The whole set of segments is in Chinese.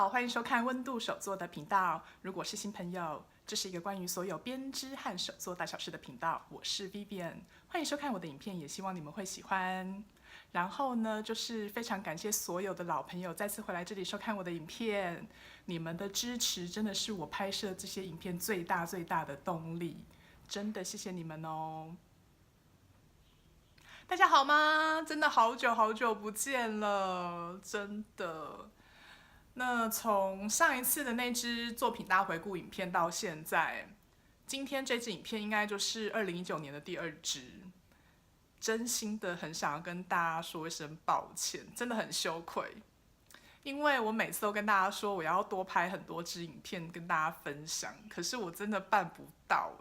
好，欢迎收看温度手作的频道。如果是新朋友，这是一个关于所有编织和手作大小事的频道。我是 Vivian， 欢迎收看我的影片，也希望你们会喜欢。然后呢，就是非常感谢所有的老朋友再次回来这里收看我的影片，你们的支持真的是我拍摄这些影片最大的动力，真的谢谢你们哦。大家好吗？真的好久不见了，真的。那从上一次的那支作品大回顾影片到现在，今天这支影片应该就是2019年的第2支。真心的很想要跟大家说一声抱歉，真的很羞愧，因为我每次都跟大家说我要多拍很多支影片跟大家分享，可是我真的办不到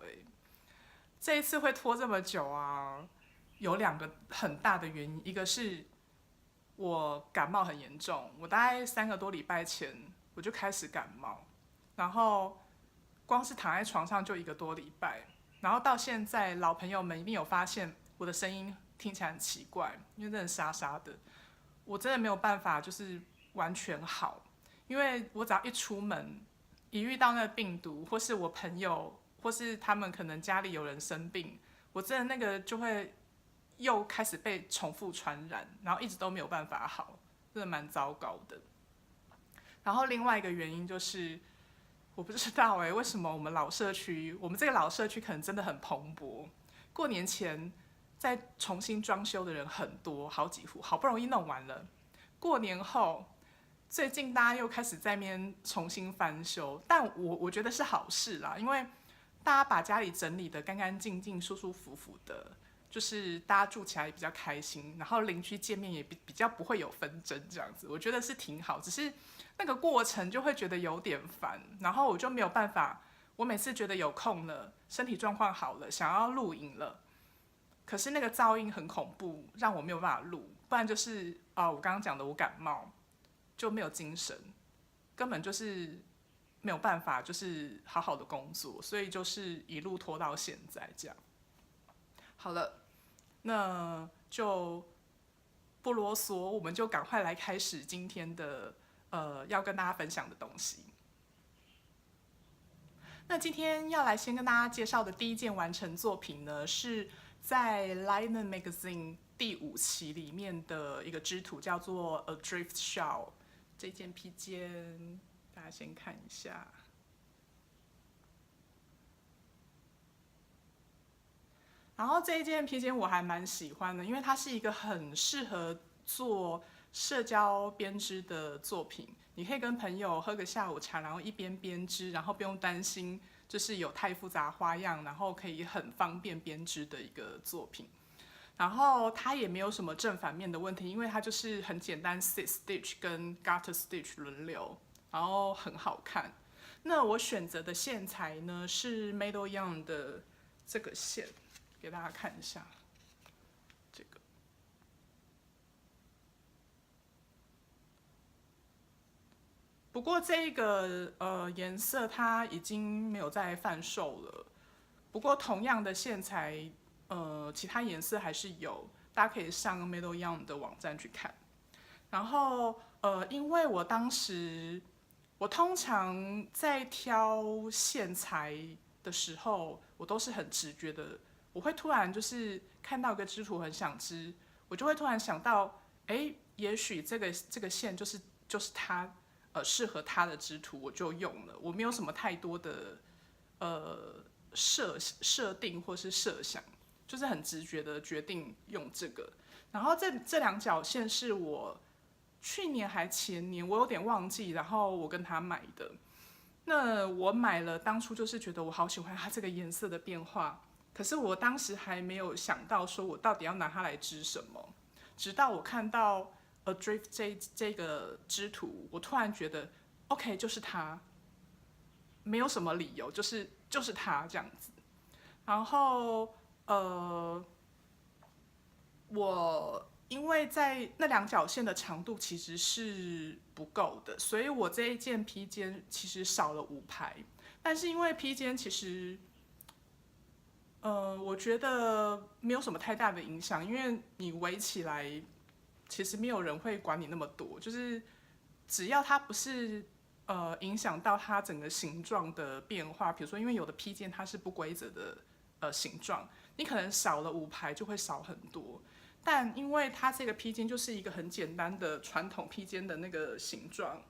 这一次会拖这么久啊，有2个很大的原因，一个是我感冒很严重，我大概3个多礼拜前我就开始感冒，然后光是躺在床上就1个多礼拜，然后到现在老朋友们一定有发现我的声音听起来很奇怪，因为真的沙沙的，我真的没有办法就是完全好，因为我只要一出门，一遇到那个病毒，或是我朋友，或是他们可能家里有人生病，我真的那个就会又开始被重复传染，然后一直都没有办法好，真的蛮糟糕的。然后另外一个原因就是，我不知道为什么我们这个老社区可能真的很蓬勃。过年前再重新装修的人很多，好几户，好不容易弄完了。过年后，最近大家又开始在那边重新翻修，但我觉得是好事啦，因为大家把家里整理得干干净净、舒舒服服的。就是大家住起来也比较开心，然后邻居见面也比较不会有纷争这样子，我觉得是挺好。只是那个过程就会觉得有点烦，然后我就没有办法。我每次觉得有空了，身体状况好了，想要录影了，可是那个噪音很恐怖，让我没有办法录。不然就是我刚刚讲的我感冒就没有精神，根本就是没有办法，就是好好的工作，所以就是一路拖到现在这样。好了，那就不啰嗦，我们就赶快来开始今天的要跟大家分享的东西。那今天要来先跟大家介绍的第一件完成作品呢，是在 Linen Magazine 第5期里面的一个织图，叫做 A Drift Shawl。这件披肩，大家先看一下。然后这一件披肩我还蛮喜欢的，因为它是一个很适合做社交编织的作品。你可以跟朋友喝个下午茶，然后一边编织，然后不用担心就是有太复杂花样，然后可以很方便编织的一个作品。然后它也没有什么正反面的问题，因为它就是很简单 sit stitch 跟 garter stitch 轮流，然后很好看。那我选择的线材呢是 Meadow Yarn 的这个线。给大家看一下这个，不过这个颜色它已经没有在贩售了。不过同样的线材，其他颜色还是有，大家可以上 Meadow Yarn 的网站去看。然后因为我通常在挑线材的时候，我都是很直觉的。我会突然就是看到一个织图很想织，我就会突然想到，也许这个线就是它适合它的织图，我就用了。我没有什么太多的设定或是设想，就是很直觉的决定用这个。然后这2角线是我去年还前年，我有点忘记，然后我跟他买的。那我买了，当初就是觉得我好喜欢它这个颜色的变化。可是我当时还没有想到说我到底要拿它来织什么，直到我看到 Adrift 这个织图，我突然觉得 OK 就是它，没有什么理由，就是它这样子。然后我因为在那2角线的长度其实是不够的，所以我这一件披肩其实少了5排。但是因为披肩其实我觉得没有什么太大的影响，因为你围起来，其实没有人会管你那么多，就是只要它不是影响到它整个形状的变化。比如说，因为有的披肩它是不规则的形状，你可能少了5排就会少很多。但因为它这个披肩就是一个很简单的传统披肩的那个形状，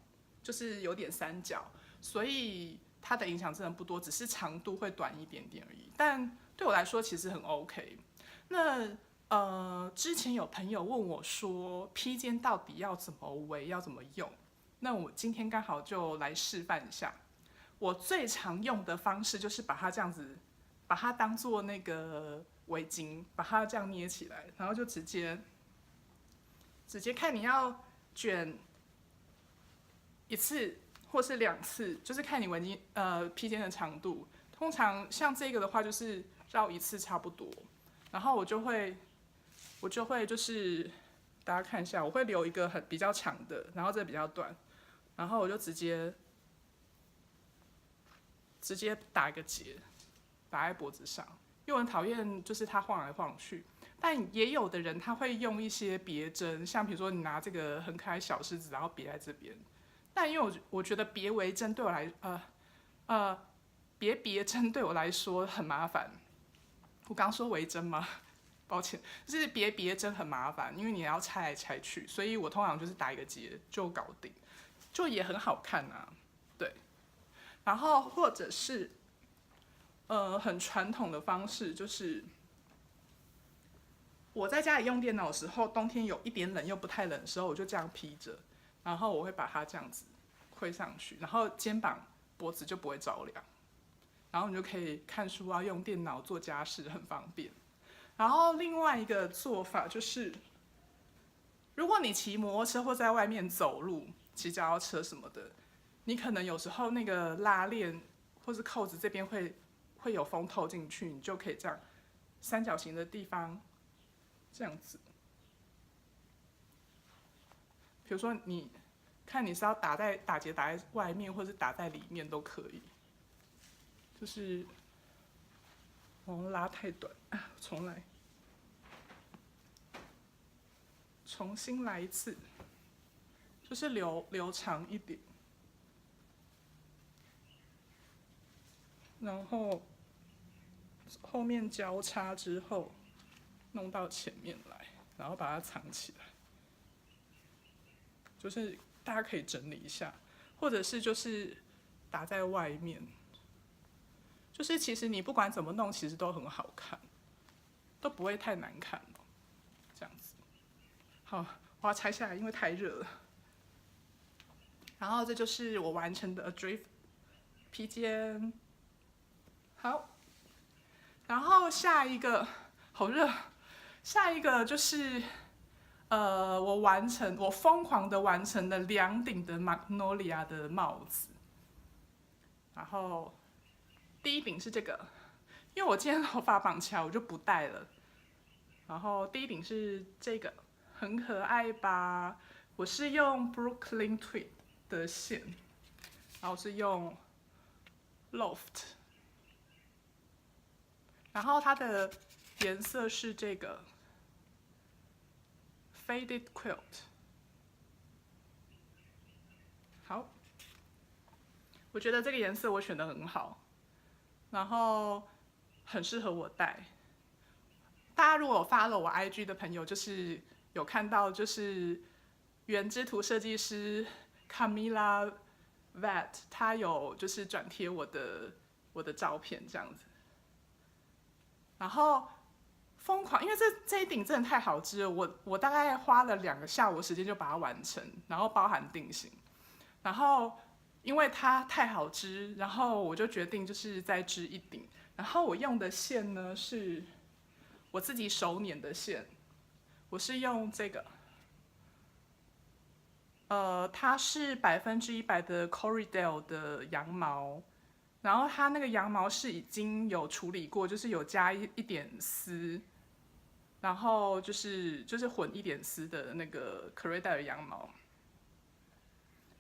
就是有点三角，所以它的影响真的不多，只是长度会短一点点而已。但对我来说其实很 OK。那之前有朋友问我说，披肩到底要怎么围，要怎么用？那我今天刚好就来示范一下。我最常用的方式就是把它这样子，把它当做那个围巾，把它这样捏起来，然后就直接看你要卷1次或是2次，就是看你围巾披肩的长度。通常像这个的话，就是绕1次差不多。然后我就会就是大家看一下，我会留一个比较长的，然后这比较短，然后我就直接打一个结，打在脖子上。因为我很讨厌就是它晃来晃去，但也有的人他会用一些别针，像比如说你拿这个很可爱小狮子，然后别在这边。但因为我觉得别围针对我来别针对我来说很麻烦。我刚说围针吗？抱歉，就是别针很麻烦，因为你要拆来拆去，所以我通常就是打一个结就搞定，就也很好看啊。对，然后或者是很传统的方式，就是我在家里用电脑的时候，冬天有一点冷又不太冷的时候，我就这样披着，然后我会把它这样子推上去，然后肩膀脖子就不会着凉，然后你就可以看书啊，用电脑做家事很方便。然后另外一个做法就是，如果你骑摩托车或在外面走路、骑脚踏车什么的，你可能有时候那个拉链或是扣子这边会有风透进去，你就可以这样三角形的地方这样子。比如说你看你是要打结打在外面，或是打在里面都可以。就是我拉太短啊，重来。重新来一次，就是留长一点，然后后面交叉之后弄到前面来，然后把它藏起来。就是大家可以整理一下，或者是就是打在外面，就是其实你不管怎么弄，其实都很好看，都不会太难看哦。这样子。好，我要拆下来，因为太热了。然后这就是我完成的 Adrift 披肩。好，然后下一个好热，下一个就是我疯狂的完成了2顶的 Magnolia 的帽子。然后第一顶是这个，因为我今天头发绑起来，我就不戴了。然后第一顶是这个。很可爱吧？我是用 Brooklyn Tweed 的线，然后是用 Loft， 然后它的颜色是这个 Faded Quilt。好，我觉得这个颜色我选的很好，然后很适合我戴。大家如果有 follow 我 IG 的朋友，就是有看到，就是原织图设计师 Camila Vat， 她有就是转贴我的照片这样子。然后疯狂，因为这一顶真的太好织了，我大概花了2个下午时间就把它完成，然后包含定型。然后因为它太好织，然后我就决定就是再织1顶。然后我用的线呢是我自己手捻的线。我是用这个，它是100%的 Corriedale 的羊毛，然后它那个羊毛是已经有处理过，就是有加一点丝，然后就是混一点丝的那个 Corriedale 的羊毛，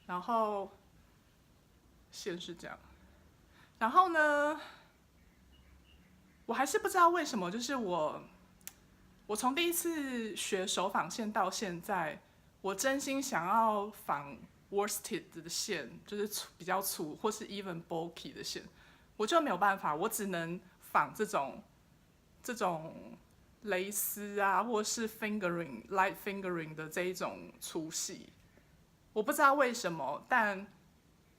然后线是这样，然后呢，我还是不知道为什么，就是我从第一次学手纺线到现在，我真心想要 worsted 的线，就是比较粗或是 even bulky 的线，我就没有办法，我只能仿这种蕾丝啊，或是 light fingering 的这一种粗细。我不知道为什么，但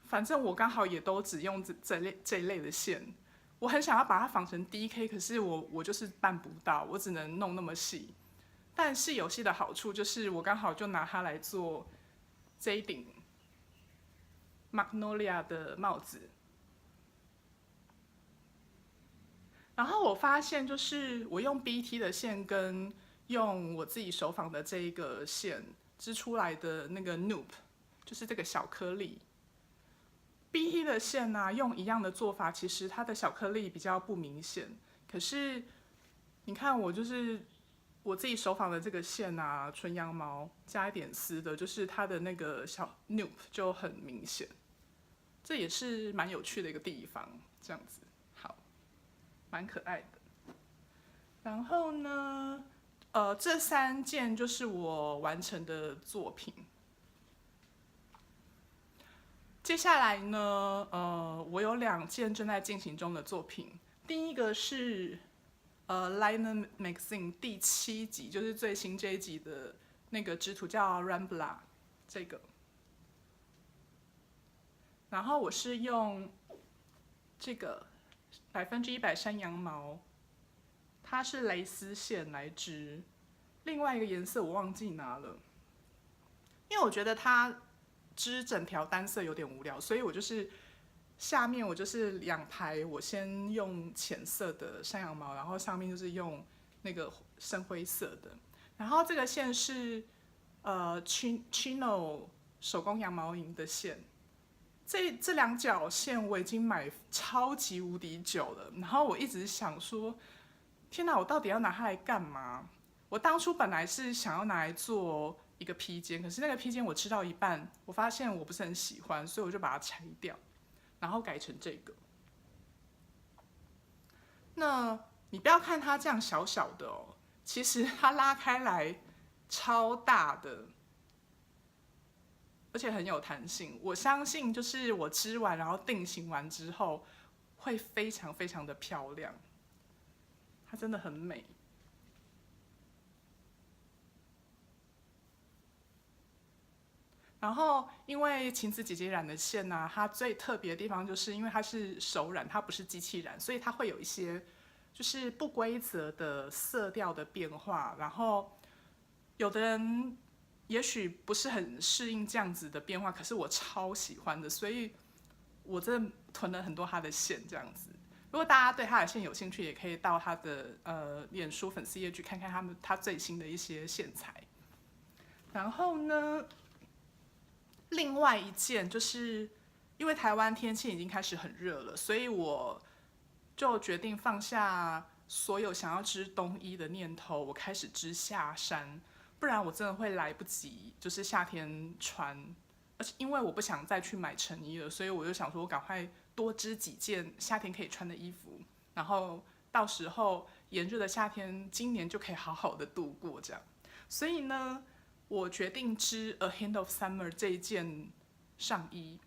反正我刚好也都只用这一类的线。我很想要把它仿成 DK， 可是我就是办不到，我只能弄那么细。但是游戏的好处就是我刚好就拿它来做这一顶 Magnolia 的帽子。然后我发现就是我用 BT 的线跟用我自己手仿的这一个线织出来的那个 Noop， 就是这个小颗粒。BT 的线啊，用一样的做法，其实它的小颗粒比较不明显。可是你看我就是我自己手仿的这个线啊，纯羊毛加一点丝的，就是它的那个小 Noop 就很明显。这也是蛮有趣的一个地方，这样子，好，蛮可爱的。然后呢，这3件就是我完成的作品。接下来呢，我有2件正在进行中的作品。第一个是Liner Magazine 第7集，就是最新这一集的那个织图叫 Rambla 这个。然后我是用这个100%山羊毛，它是蕾丝线来织。另外一个颜色我忘记拿了，因为我觉得它织整条单色有点无聊，所以我就是下面我就是2排，我先用浅色的山羊毛，然后上面就是用那个深灰色的。然后这个线是Chino 手工羊毛营的线。这2角线我已经买超级无敌久了，然后我一直想说，天哪，我到底要拿它来干嘛？我当初本来是想要拿来做一个披肩，可是那个披肩我织到一半，我发现我不是很喜欢，所以我就把它拆掉，然后改成这个。那你不要看它这样小小的哦，其实它拉开来超大的。而且很有弹性，我相信就是我织完然后定型完之后，会非常非常的漂亮，它真的很美。然后因为晴子姐姐染的线啊，它最特别的地方就是因为它是手染，它不是机器染，所以它会有一些就是不规则的色调的变化，然后有的人也许不是很适应这样子的变化，可是我超喜欢的，所以我真的囤了很多他的线这样子。如果大家对他的线有兴趣，也可以到他的脸书粉丝页去看看他最新的一些线材。然后呢，另外一件就是因为台湾天气已经开始很热了，所以我就决定放下所有想要织冬衣的念头，我开始织下衫。不然我真的会来不及，就是夏天穿，而且因为我不想再去买成衣了，所以我就想说，我赶快多织几件夏天可以穿的衣服，然后到时候炎热的夏天，今年就可以好好的度过这样。所以呢，我决定织 A Hint of Summer 这一件上衣。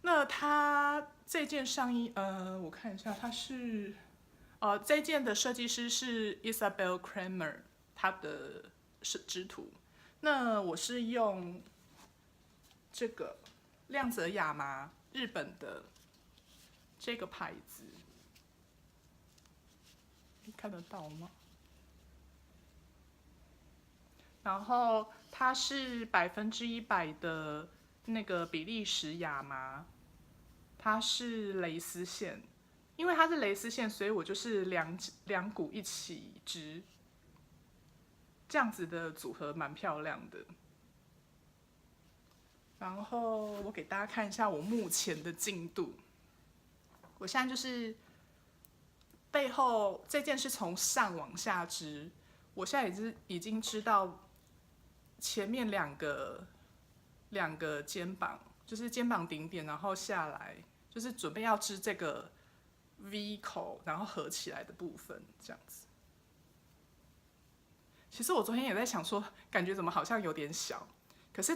那它这件上衣，我看一下，它是，这件的设计师是 Isabel Kramer， 她的是织图。那我是用这个亮泽亚麻日本的这个牌子，你看得到吗？然后它是100%的那个比利时亚麻，它是蕾丝线。因为它是蕾丝线，所以我就是两股一起织。这样子的组合蛮漂亮的。然后我给大家看一下我目前的进度。我现在就是背后这件是从上往下织，我现在已经织到前面两个肩膀，就是肩膀顶点，然后下来，就是准备要织这个 V 口，然后合起来的部分，这样子。其实我昨天也在想说，感觉怎么好像有点小，可是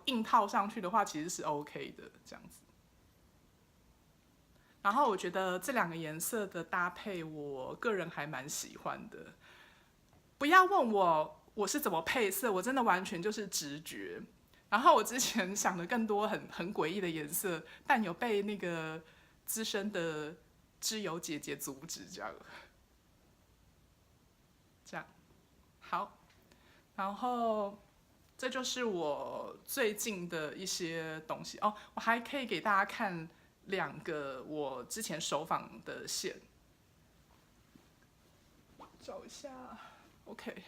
硬套上去的话，其实是 OK 的这样子。然后我觉得这两个颜色的搭配，我个人还蛮喜欢的。不要问我是怎么配色，我真的完全就是直觉。然后我之前想了更多很诡异的颜色，但有被那个资深的织友姐姐阻止，这样好。然后这就是我最近的一些东西哦。我还可以给大家看2个我之前手纺的线，找一下。OK，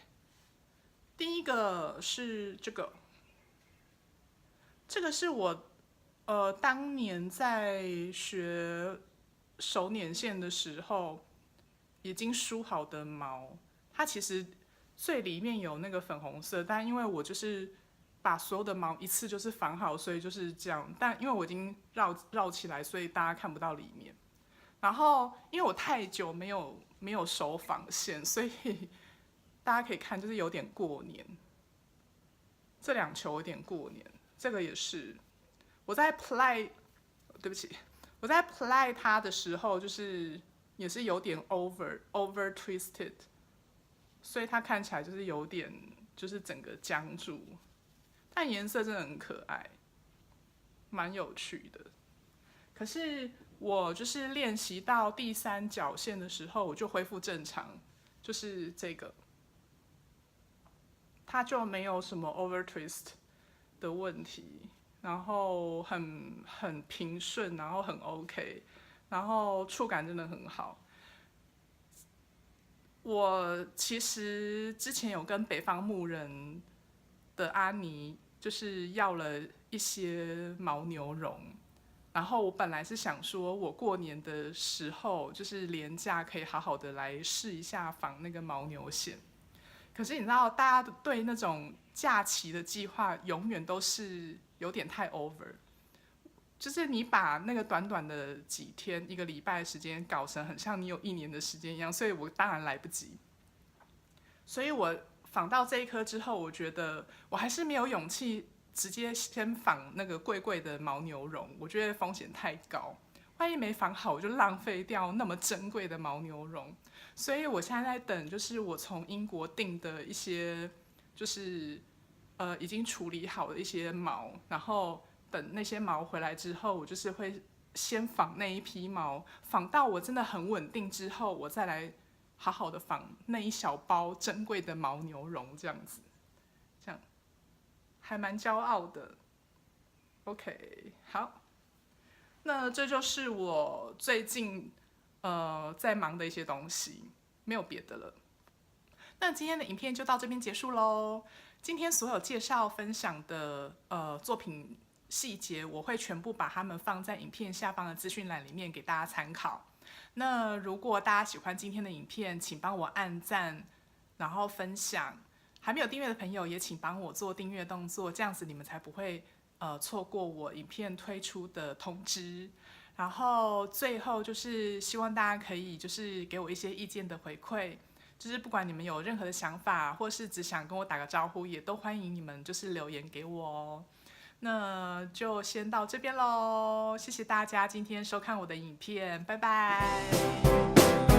第一个是这个是我当年在学手捻线的时候已经梳好的毛，它其实最里面有那个粉红色，但因为我就是把所有的毛一次就是绑好，所以就是这样。但因为我已经绕起来，所以大家看不到里面。然后因为我太久没有手纺线，所以大家可以看就是有点过年。这2球有点过年，这个也是我在 play， 对不起，我在 play 它的时候就是也是有点 over twisted， 所以它看起来就是有点就是整个僵住，但颜色真的很可爱，蛮有趣的。可是我就是练习到第3角线的时候，我就恢复正常，就是这个，它就没有什么 over twist 的问题，然后很平顺，然后很 OK， 然后触感真的很好。我其实之前有跟北方牧人的阿妮就是要了一些牦牛绒，然后我本来是想说，我过年的时候就是连假可以好好的来试一下纺那个牦牛线。可是你知道，大家对那种假期的计划永远都是有点太 over， 就是你把那个短短的几天、1个礼拜的时间搞成很像你有1年的时间一样，所以我当然来不及。所以我纺到这一颗之后，我觉得我还是没有勇气直接先纺那个贵贵的牦牛绒，我觉得风险太高，万一没纺好，我就浪费掉那么珍贵的牦牛绒。所以我现在在等，就是我从英国订的一些，就是已经处理好的一些毛，然后等那些毛回来之后，我就是会先纺那一批毛，纺到我真的很稳定之后，我再来好好的纺那一小包珍贵的牦牛绒，这样子，这样还蛮骄傲的。OK， 好，那这就是我最近在忙的一些东西，没有别的了。那今天的影片就到这边结束喽。今天所有介绍分享的作品细节，我会全部把它们放在影片下方的资讯栏里面给大家参考。那如果大家喜欢今天的影片，请帮我按赞，然后分享。还没有订阅的朋友也请帮我做订阅动作，这样子你们才不会错过我影片推出的通知。然后最后就是希望大家可以就是给我一些意见的回馈，就是不管你们有任何的想法，或是只想跟我打个招呼，也都欢迎你们就是留言给我哦。那就先到这边喽，谢谢大家今天收看我的影片，拜拜。